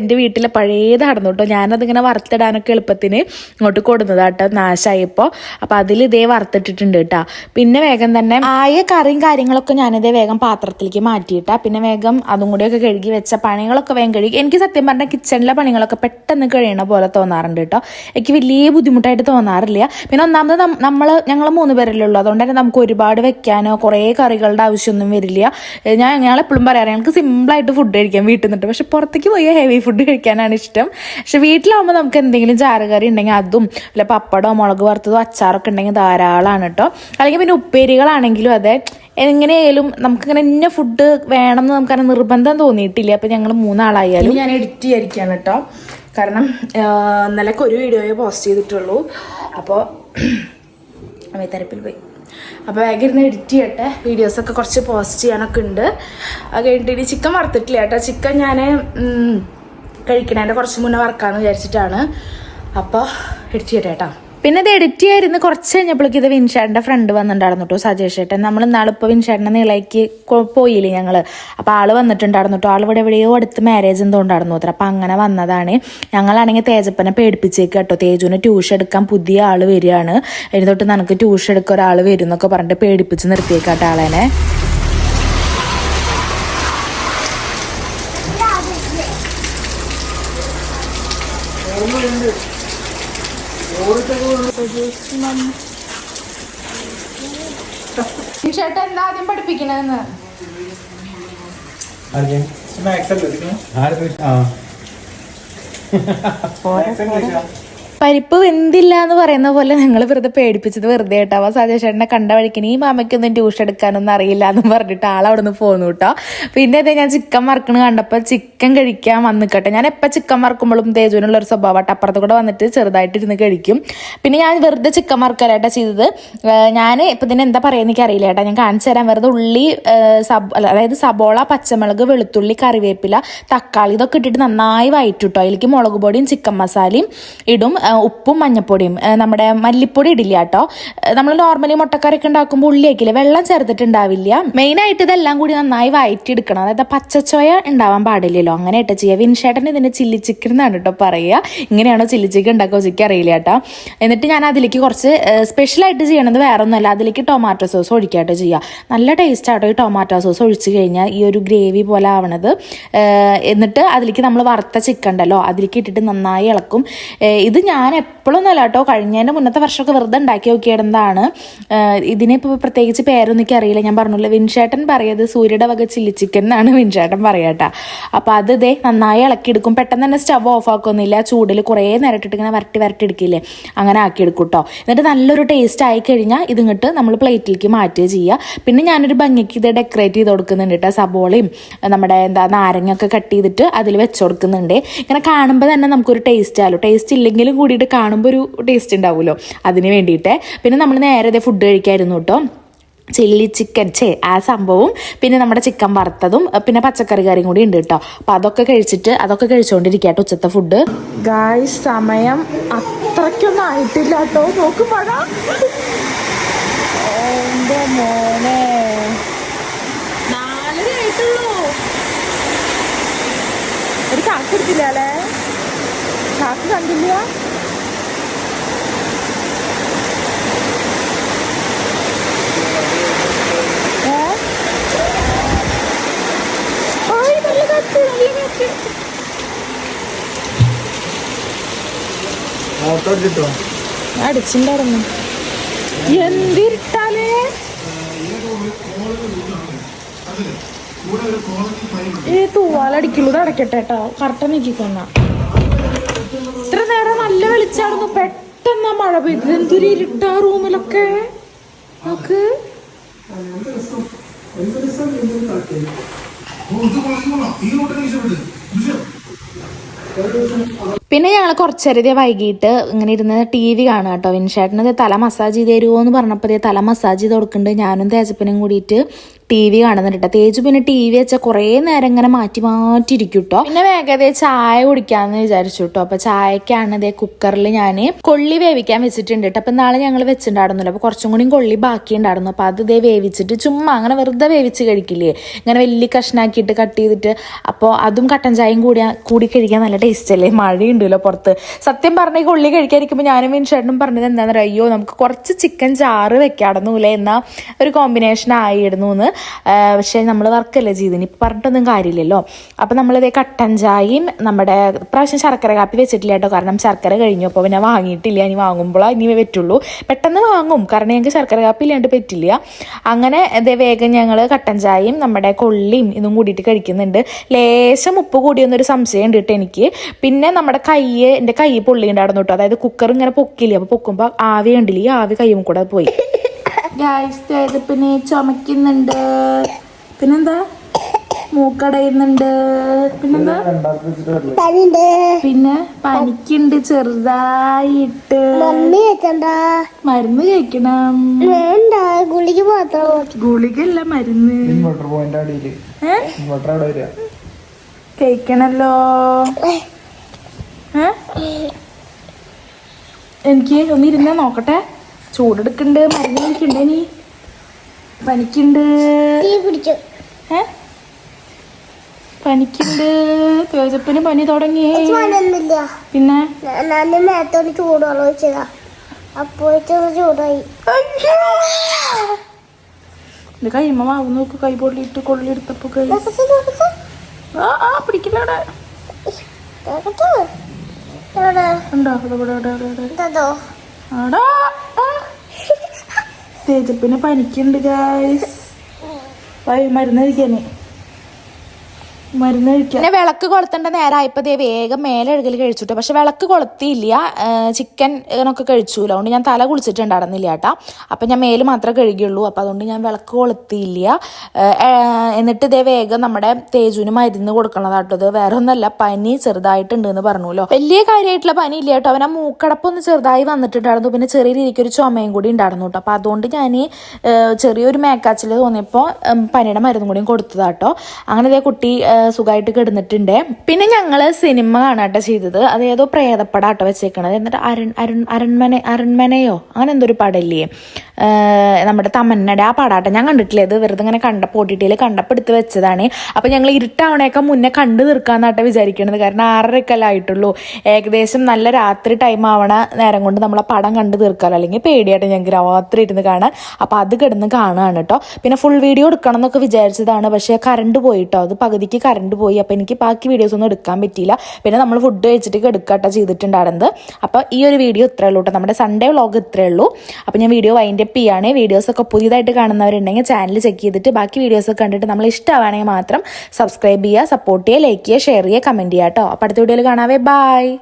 എൻ്റെ വീട്ടിലെ പഴയതായിരുന്നു കേട്ടോ. ഞാനതിങ്ങനെ വറുത്തിടാനൊക്കെ എളുപ്പത്തിന് ഇങ്ങോട്ട് കൊടുന്നതാട്ടോ, നാശമായപ്പോൾ. അപ്പോൾ അതിൽ ഇതേ വറുത്തിട്ടിട്ടുണ്ട് കേട്ടോ. പിന്നെ വേഗം തന്നെ ആയ കറിയും കാര്യങ്ങളൊക്കെ ഞാനിതേ വേഗം പാത്രത്തിലേക്ക് മാറ്റിയിട്ടാ. പിന്നെ വേഗം അതും കൂടിയൊക്കെ കഴുകി വെച്ച പണികളൊക്കെ വേഗം കഴുകി. എനിക്ക് സത്യം പറഞ്ഞാൽ കിച്ചണിലെ പണികളൊക്കെ പെട്ടെന്ന് കഴിയണ പോലെ തോന്നാറുണ്ട് കേട്ടോ. എനിക്ക് വലിയ ബുദ്ധിമുട്ടായിട്ട് തോന്നാറില്ല. പിന്നെ ഒന്നാമത് ഞങ്ങൾ 3 പേരല്ലേ ഉള്ളൂ, അതുകൊണ്ട് തന്നെ നമുക്ക് ഒരുപാട് വെക്കാനോ കുറേ കറികളുടെ ആവശ്യമൊന്നും വരില്ല. ഞങ്ങളെപ്പോഴും പറയാറ് ഞങ്ങൾക്ക് സിമ്പിളായിട്ട് ഫുഡ് കഴിക്കാം വീട്ടിൽ നിന്നിട്ട്. പക്ഷെ പുറത്തേക്ക് പോയി ഹെവി ഫുഡ് കഴിക്കാനാണ് ഇഷ്ടം. പക്ഷെ വീട്ടിലാവുമ്പോൾ നമുക്ക് എന്തെങ്കിലും ചാറ് കറി ഉണ്ടെങ്കിൽ അതും അല്ല പപ്പടമോ മുളക് വറുത്തതോ അച്ചാറൊക്കെ ഉണ്ടെങ്കിൽ ധാരാളമാണ് കേട്ടോ. അല്ലെങ്കിൽ പിന്നെ ഉപ്പേരികളാണെങ്കിലും അതെ, എങ്ങനെയായാലും നമുക്കിങ്ങനെ ഇന്ന ഫുഡ് വേണമെന്ന് നമുക്കങ്ങനെ നിർബന്ധം തോന്നിയിട്ടില്ല. അപ്പോൾ ഞങ്ങൾ 3 ആളായാലും ഞാൻ എഡിറ്റ് ചെയ്യാതിരിക്കുകയാണ് കേട്ടോ. കാരണം ഇന്നലെയൊക്കെ ഒരു വീഡിയോയെ പോസ്റ്റ് ചെയ്തിട്ടുള്ളൂ. അപ്പോൾ തിരപ്പിൽ പോയി. അപ്പോൾ വേഗം ഇരുന്ന് എഡിറ്റ് ചെയ്യട്ടെ. വീഡിയോസൊക്കെ കുറച്ച് പോസ്റ്റ് ചെയ്യാനൊക്കെ ഉണ്ട്. അത് കഴിഞ്ഞിട്ട് ചിക്കൻ വറുത്തിട്ടില്ല കേട്ടോ. ചിക്കൻ ഞാൻ കഴിക്കണേൻ്റെ കുറച്ച് മുന്നേ വറക്കാമെന്ന് വിചാരിച്ചിട്ടാണ്. അപ്പോൾ എഡിറ്റ് ചെയ്യട്ടെ കേട്ടോ. പിന്നെ ഇത് എഡിറ്റ് ചെയ്യായിരുന്നു. കുറച്ച് കഴിഞ്ഞപ്പോഴേക്ക് ഇത് വിൻഷേട്ടൻ്റെ ഫ്രണ്ട് വന്നിട്ടുണ്ടായിരുന്നു കേട്ടോ, സജേഷ് ഏട്ടൻ. നമ്മൾ ഇന്നാളിപ്പോൾ വിൻഷേട്ടൻ്റെ നീളയ്ക്ക് പോയില്ലേ ഞങ്ങൾ. അപ്പോൾ ആൾ വന്നിട്ടുണ്ടായിരുന്നു കേട്ടോ. ആൾ ഇവിടെ എവിടെയോ അടുത്ത് മാരേജ് എന്തോ ഉണ്ടായിരുന്നു അത്ര. അപ്പോൾ അങ്ങനെ വന്നതാണ്. ഞങ്ങളാണെങ്കിൽ തേജപ്പനെ പേടിപ്പിച്ചേക്ക് കേട്ടോ. തേജുവിന് ട്യൂഷൻ എടുക്കാൻ പുതിയ ആൾ വരികയാണ്, അതിന് തൊട്ട് നമുക്ക് ട്യൂഷൻ എടുക്കാൻ ഒരാൾ വരും എന്നൊക്കെ പറഞ്ഞിട്ട് പേടിപ്പിച്ച് നിർത്തിയേക്കാട്ടോ ആളേനെ. ചേട്ടാ എന്താ ആദ്യം പഠിപ്പിക്കണെന്ന് പരിപ്പ് വെന്തില്ല എന്ന് പറയുന്ന പോലെ ഞങ്ങൾ വെറുതെ പേടിപ്പിച്ചത് വെറുതെ കേട്ടോ. അപ്പോൾ സജേഷേട്ടനെ കണ്ട വഴിക്കിന് ഈ മാമയ്ക്കൊന്നും ട്യൂഷൻ എടുക്കാനൊന്നും അറിയില്ല എന്ന് പറഞ്ഞിട്ട് ആളവിടെ നിന്ന് പോന്നു കേട്ടോ. പിന്നെ അതെ ഞാൻ ചിക്കൻ വറക്കണ കണ്ടപ്പോൾ ചിക്കൻ കഴിക്കാൻ വന്നിക്കട്ടെ. ഞാൻ എപ്പോൾ ചിക്കൻ വറക്കുമ്പോഴും തേജുവിനുള്ള ഒരു സ്വഭാവമായിട്ട് അപ്പുറത്ത് കൂടെ വന്നിട്ട് ചെറുതായിട്ടിരുന്ന് കഴിക്കും. പിന്നെ ഞാൻ വെറുതെ ചിക്കൻ വറക്കാനായിട്ടാണ് ചെയ്തത്. ഞാൻ ഇപ്പം ഇതിന് എന്താ പറയുക എനിക്കറിയില്ല കേട്ടോ, ഞാൻ കാണിച്ചു തരാം. വെറുതെ ഉള്ളി അതായത് സബോള, പച്ചമുളക്, വെളുത്തുള്ളി, കറിവേപ്പില, തക്കാളി ഇതൊക്കെ ഇട്ടിട്ട് നന്നായി വഴറ്റും കേട്ടോ. അതിലേക്ക് മുളക് പൊടിയും ചിക്കൻ മസാലയും ഇടും. ഉപ്പും മഞ്ഞപ്പൊടിയും നമ്മുടെ മല്ലിപ്പൊടി ഇടില്ല കേട്ടോ. നമ്മൾ നോർമലി മുട്ടക്കറിയൊക്കെ ഉണ്ടാക്കുമ്പോൾ ഉള്ളി വയ്ക്കില്ല, വെള്ളം ചേർത്തിട്ടുണ്ടാവില്ല. മെയിനായിട്ട് ഇതെല്ലാം കൂടി നന്നായി വഴറ്റിയെടുക്കണം. അതായത് പച്ചച്ചോയ ഉണ്ടാവാൻ പാടില്ലല്ലോ, അങ്ങനെ ഇട്ട് ചെയ്യുക. വിൻഷേട്ടൻ ഇതിന് ചില്ലി ചിക്കൻ എന്നാണ് കേട്ടോ പറയുക. ഇങ്ങനെയാണോ ചില്ലി ചിക്കൻ ഉണ്ടാക്കുക ചിക്കൻ അറിയില്ല കേട്ടോ. എന്നിട്ട് ഞാൻ അതിലേക്ക് കുറച്ച് സ്പെഷ്യലായിട്ട് ചെയ്യണത് വേറെ ഒന്നുമല്ല, അതിലേക്ക് ടൊമാറ്റോ സോസ് ഒഴിക്കാട്ടോ ചെയ്യുക. നല്ല ടേസ്റ്റ് ആട്ടോ ഈ ടൊമാറ്റോ സോസ് ഒഴിച്ച് കഴിഞ്ഞാൽ, ഈ ഒരു ഗ്രേവി പോലെ ആവണത്. എന്നിട്ട് അതിലേക്ക് നമ്മൾ വറുത്ത ചിക്കൻ ഉണ്ടല്ലോ അതിലേക്ക് ഇട്ടിട്ട് നന്നായി ഇളക്കും. ഇത് ഞാൻ എപ്പോഴൊന്നുമല്ല കേട്ടോ, കഴിഞ്ഞതിൻ്റെ മുന്നത്തെ വർഷമൊക്കെ വെറുതെ ഉണ്ടാക്കി നോക്കിയിടുന്നതാണ്. ഇതിനിപ്പോൾ പ്രത്യേകിച്ച് പേരൊന്നും എനിക്ക് അറിയില്ല. ഞാൻ പറഞ്ഞില്ല, വിൻഷേട്ടൻ പറയത് സൂര്യയുടെ വക ചില്ലി ചിക്കൻ എന്നാണ് വിൻഷേട്ടൻ പറയാട്ടോ. അപ്പോൾ അത് ഇതേ നന്നായി ഇളക്കിയെടുക്കും. പെട്ടെന്ന് തന്നെ സ്റ്റവ് ഓഫ് ആക്കുന്നില്ല, ചൂടിൽ കുറേ നേരം ഇട്ടിട്ട് ഇങ്ങനെ വരട്ടി എടുക്കില്ലേ, അങ്ങനെ ആക്കിയെടുക്കും കേട്ടോ. എന്നിട്ട് നല്ലൊരു ടേസ്റ്റ് ആയി കഴിഞ്ഞാൽ ഇതിങ്ങോട്ട് നമ്മൾ പ്ലേറ്റിലേക്ക് മാറ്റുക ചെയ്യുക. പിന്നെ ഞാനൊരു ഭംഗിക്ക് ഇത് ഡെക്കറേറ്റ് ചെയ്ത് കൊടുക്കുന്നുണ്ട് കേട്ടോ. സബോളയും നമ്മുടെ നാരങ്ങയൊക്കെ കട്ട് ചെയ്തിട്ട് അതിൽ വെച്ച് കൊടുക്കുന്നുണ്ട്. ഇങ്ങനെ കാണുമ്പോൾ തന്നെ നമുക്കൊരു ടേസ്റ്റ് ആലോ, ടേസ്റ്റ് ഇല്ലെങ്കിലും കൂടിയിട്ട് കാണുമ്പോൾ ഒരു ടേസ്റ്റ് ഉണ്ടാവുമല്ലോ, അതിന് വേണ്ടിയിട്ട്. പിന്നെ നമ്മൾ നേരെ ഫുഡ് കഴിക്കായിരുന്നു കേട്ടോ. ചില്ലി ചിക്കൻ ആ സംഭവവും പിന്നെ നമ്മുടെ ചിക്കൻ വറുത്തതും പിന്നെ പച്ചക്കറി കറിയും കൂടി ഉണ്ട് കേട്ടോ. അപ്പം അതൊക്കെ കഴിച്ചുകൊണ്ടിരിക്കുക കേട്ടോ ഉച്ചത്തെ ഫുഡ്. ഗായ്സ് സമയം അത്രയ്ക്കൊന്നും ആയിട്ടില്ല കേട്ടോ. നോക്ക് മഴ, എൻ്റെ മോനെ 4:30 ആയിട്ടുള്ളൂ. ഒരു ചാക്ക് എടുത്തില്ല അല്ലേ, ചാക്ക് കണ്ടില്ല. അടിച്ചിണ്ടായിരുന്നു എന്തിട്ടാലേ. ഈ തൂവാലടിക്കുള്ളൂ, അടയ്ക്കട്ടെ കേട്ടോ. കറക്റ്റ് നീക്കിക്കൊന്ന ഇത്ര നേരം നല്ല വെളിച്ചായിരുന്നു, പെട്ടെന്ന് മഴ പെയ്തത്. എന്തൊരു ഇരുട്ടാ റൂമിലൊക്കെ. നോക്ക് പിന്നെ ഞങ്ങൾ കുറച്ചേരതേ വൈകിട്ട് ഇങ്ങനെ ഇരുന്ന് TV കാണുക കേട്ടോ. വിൻഷേട്ടനത് തല മസാജ് ചെയ്ത് തരുമോ എന്ന് പറഞ്ഞപ്പോൾ തല മസാജ് ചെയ്ത് കൊടുക്കുന്നുണ്ട്. ഞാനും തേജപ്പനും കൂടിയിട്ട് TV കാണുന്നുണ്ട് കേട്ടോ. തേജു പിന്നെ TV വെച്ചാൽ കുറേ നേരം ഇങ്ങനെ മാറ്റിയിരിക്കും കേട്ടോ. പിന്നെ വേഗം ചായ കുടിക്കാമെന്ന് വിചാരിച്ചു കേട്ടോ. അപ്പോൾ ചായക്കാണ് ഇതേ കുക്കറിൽ ഞാൻ കൊള്ളി വേവിക്കാൻ വെച്ചിട്ടുണ്ട് കേട്ടോ. അപ്പം നാളെ ഞങ്ങൾ വെച്ചിട്ടുണ്ടായിരുന്നല്ലോ, അപ്പോൾ കുറച്ചും കൂടി കൊള്ളി ബാക്കി ഉണ്ടായിരുന്നു. അപ്പോൾ അത് വേവിച്ചിട്ട് ചുമ്മാ അങ്ങനെ വെറുതെ വേവിച്ച് കഴിക്കില്ലേ, ഇങ്ങനെ വലിയ കഷ്ണാക്കിയിട്ട് കട്ട് ചെയ്തിട്ട്. അപ്പോൾ അതും കട്ടൻ ചായയും കൂടി കഴിക്കാൻ നല്ല ടേസ്റ്റ് അല്ലേ. മഴയുണ്ടല്ലോ പുറത്ത്. സത്യം പറഞ്ഞാൽ ഈ കൊള്ളി കഴിക്കാതിരിക്കുമ്പോൾ ഞാനും വിൻഷേട്ടനും പറഞ്ഞത് എന്താണെന്ന് പറയുക, അയ്യോ നമുക്ക് കുറച്ച് ചിക്കൻ ചാറ് വെക്കാടുന്നൂല്ലേ, എന്നാൽ ഒരു കോമ്പിനേഷൻ ആയിരുന്നു എന്ന്. പക്ഷേ നമ്മൾ വർക്കല്ലേ ചെയ്തിന്, ഇപ്പം പറഞ്ഞിട്ടൊന്നും കാര്യമില്ലല്ലോ. അപ്പം നമ്മളിതേ കട്ടൻ ചായയും നമ്മുടെ പ്രാവശ്യം ശർക്കര കാപ്പി വെച്ചിട്ടില്ല കേട്ടോ, കാരണം ശർക്കര കഴിഞ്ഞു. അപ്പോൾ പിന്നെ വാങ്ങിയിട്ടില്ല, ഇനി വാങ്ങുമ്പോഴാണ് ഇനി പറ്റുള്ളൂ. പെട്ടെന്ന് വാങ്ങും, കാരണം ഞങ്ങൾക്ക് ശർക്കര കാപ്പി ഇല്ലാണ്ട് പറ്റില്ല. അങ്ങനെ ഇതേ വേഗം ഞങ്ങൾ കട്ടൻ ചായയും നമ്മുടെ കൊള്ളിയും ഇതും കൂടിയിട്ട് കഴിക്കുന്നുണ്ട്. ലേശം ഉപ്പ് കൂടിയെന്നൊരു സംശയം ഉണ്ട് കേട്ടോ എനിക്ക്. പിന്നെ നമ്മുടെ എൻ്റെ കൈ പൊള്ളിയുണ്ടായിരുന്നു കേട്ടോ. അതായത് കുക്കർ ഇങ്ങനെ പൊക്കില്ലേ, അപ്പോൾ പൊക്കുമ്പോൾ ആവി കണ്ടില്ല, ഈ ആവി കൈയും കൂടെ പോയി. പിന്നെ ചുമക്കുന്നുണ്ട്, പിന്നെന്താ മൂക്കടയുന്നുണ്ട്, പിന്നെന്താ പിന്നെ പനിക്കുണ്ട് ചെറുതായിട്ട്. മരുന്ന് കഴിക്കണം. ഗുളികല്ല മരുന്ന് കഴിക്കണല്ലോ. എനിക്ക് ഒന്നിരുന്നാ നോക്കട്ടെ, ചൂടെടുക്കണ്ട്, മരുന്ന് കഴിക്കണ്ടേ. നീ പനിക്കുണ്ട്, പനിക്കുണ്ട്. തേജപ്പിന് പനി തുടങ്ങി. പിന്നെ കൈമ മാവ് നോക്ക്, കൈ പൊള്ളിയിട്ട് കൊള്ളിയെടുത്തപ്പോ കൈ പിടിക്കില്ല. തേജപ്പിന് പനിക്കുണ്ട് ഗൈസ്. മരുന്ന് കഴിക്കാന് പിന്നെ വിളക്ക് കൊളുത്തേണ്ട നേരമായപ്പോൾ വേഗം മേലെ എഴുകൽ കഴിച്ചിട്ടു. പക്ഷെ വിളക്ക് കൊളുത്തിയില്ല, ചിക്കൻ ഒക്കെ കഴിച്ചുല്ലോ. അതുകൊണ്ട് ഞാൻ തല കുളിച്ചിട്ടുണ്ടായിരുന്നില്ല കേട്ടാ. അപ്പം ഞാൻ മേല് മാത്രമേ കഴുകിയുള്ളൂ. അപ്പം അതുകൊണ്ട് ഞാൻ വിളക്ക് കൊളുത്തിയില്ല. എന്നിട്ട് വേഗം നമ്മുടെ തേജുവിന് മരുന്ന് കൊടുക്കണതാട്ടോ. ഇത് വേറെ ഒന്നല്ല, പനി ചെറുതായിട്ടുണ്ട് എന്ന് പറഞ്ഞല്ലോ. വലിയ കാര്യമായിട്ടുള്ള പനി ഇല്ല കേട്ടോ. അവൻ ആ മൂക്കടപ്പൊന്ന് ചെറുതായി വന്നിട്ടുണ്ടായിരുന്നു. പിന്നെ ചെറിയ രീതിക്ക് ഒരു ചുമയും കൂടി ഉണ്ടായിരുന്നു കേട്ടോ. അപ്പം അതുകൊണ്ട് ഞാൻ ചെറിയൊരു മേക്കാച്ചിൽ തോന്നിയപ്പോൾ പനിയുടെ മരുന്നും കൂടിയും കൊടുത്തതാട്ടോ. അങ്ങനെ കുട്ടി സുഖമായിട്ട് കിടന്നിട്ടുണ്ട്. പിന്നെ ഞങ്ങൾ സിനിമ കാണാട്ടോ ചെയ്തത്. അത് ഏതോ പ്രേതപ്പടാട്ടോ വെച്ചേക്കണത്. എന്നിട്ട് അരൺമനയോ അങ്ങനെ എന്തോ ഒരു പടമില്ലേ, നമ്മുടെ തമന്നയുടെ ആ പടാട്ടം ഞാൻ കണ്ടിട്ടില്ല. ഇത് വെറുതെ ഇങ്ങനെ OTT കണ്ടപ്പോൾ എടുത്ത് വെച്ചതാണ്. അപ്പം ഞങ്ങൾ ഇരുട്ടാവണേക്കാൾ മുന്നേ കണ്ടു തീർക്കാന്നാട്ടോ വിചാരിക്കണത്. കാരണം 6:30 ആയിട്ടുള്ളൂ. ഏകദേശം നല്ല രാത്രി ടൈം ആവണ നേരം കൊണ്ട് നമ്മളെ പടം കണ്ടു തീർക്കാമല്ലോ. അല്ലെങ്കിൽ പേടിയായിട്ട് ഞങ്ങൾക്ക് രാത്രി ഇരുന്ന് കാണാൻ. അപ്പം അത് കിടന്ന് കാണുകയാണ് കേട്ടോ. പിന്നെ ഫുൾ വീഡിയോ എടുക്കണം എന്നൊക്കെ വിചാരിച്ചതാണ്. പക്ഷേ കറണ്ട് പോയിട്ടോ, അത് പകുതിക്ക് കറണ്ട് പോയി. അപ്പം എനിക്ക് ബാക്കി വീഡിയോസ് ഒന്നും എടുക്കാൻ പറ്റിയില്ല. പിന്നെ നമ്മൾ ഫുഡ് കഴിച്ചിട്ട് എടുക്കാട്ടോ ചെയ്തിട്ടുണ്ടായിരുന്നത്. അപ്പോൾ ഈ ഒരു വീഡിയോ ഇത്രയേ ഉള്ളൂ കേട്ടോ. നമ്മുടെ സൺഡേ വ്ളോഗ് ഇത്രയേ ഉള്ളൂ. അപ്പോൾ ഞാൻ വീഡിയോ വൈൻഡ് അപ്പ് ചെയ്യാണ്. വീഡിയോസൊക്കെ പുതിയതായിട്ട് കാണുന്നവരുണ്ടെങ്കിൽ ചാനൽ ചെക്ക് ചെയ്തിട്ട് ബാക്കി വീഡിയോസൊക്കെ കണ്ടിട്ട് നമ്മൾ ഇഷ്ടമാണെങ്കിൽ മാത്രം സബ്സ്ക്രൈബ് ചെയ്യുക, സപ്പോർട്ട് ചെയ്യുക, ലൈക്ക് ചെയ്യുക, ഷെയർ ചെയ്യുക, കമൻറ്റ് ചെയ്യുക കേട്ടോ. അപ്പോൾ അടുത്ത വീഡിയോയിൽ കാണാവേ. ബൈ.